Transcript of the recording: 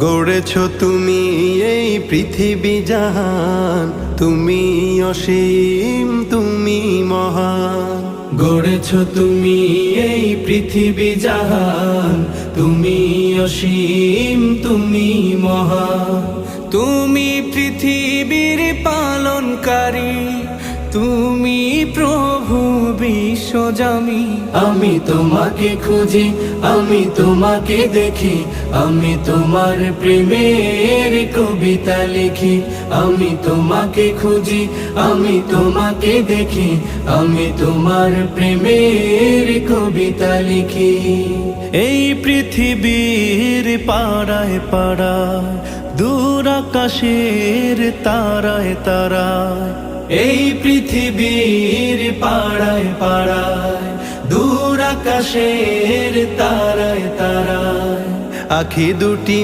গড়েছ তুমি এই পৃথিবী জাহান, তুমি অসীম তুমি মহান। গড়েছ তুমি এই পৃথিবী জাহান, তুমি অসীম তুমি মহান। তুমি পৃথিবীর পালনকারী, তুমি প্রভু বিশ্বজামি। আমি তোমাকে খুঁজি, আমি তোমাকে দেখি, আমি তোমার প্রেমের কবিতা লিখি। আমি তোমাকে খুঁজি, আমি তোমাকে দেখি, আমি তোমার প্রেমের কবিতা লিখি। এই পৃথিবীর পাড়ায় পাড়ায়, দূর আকাশের তারায় তারায়, এই পৃথিবীর পাড়ায় পাড়ায়, দূর আকাশের তারায় তারায়, আখি দুটি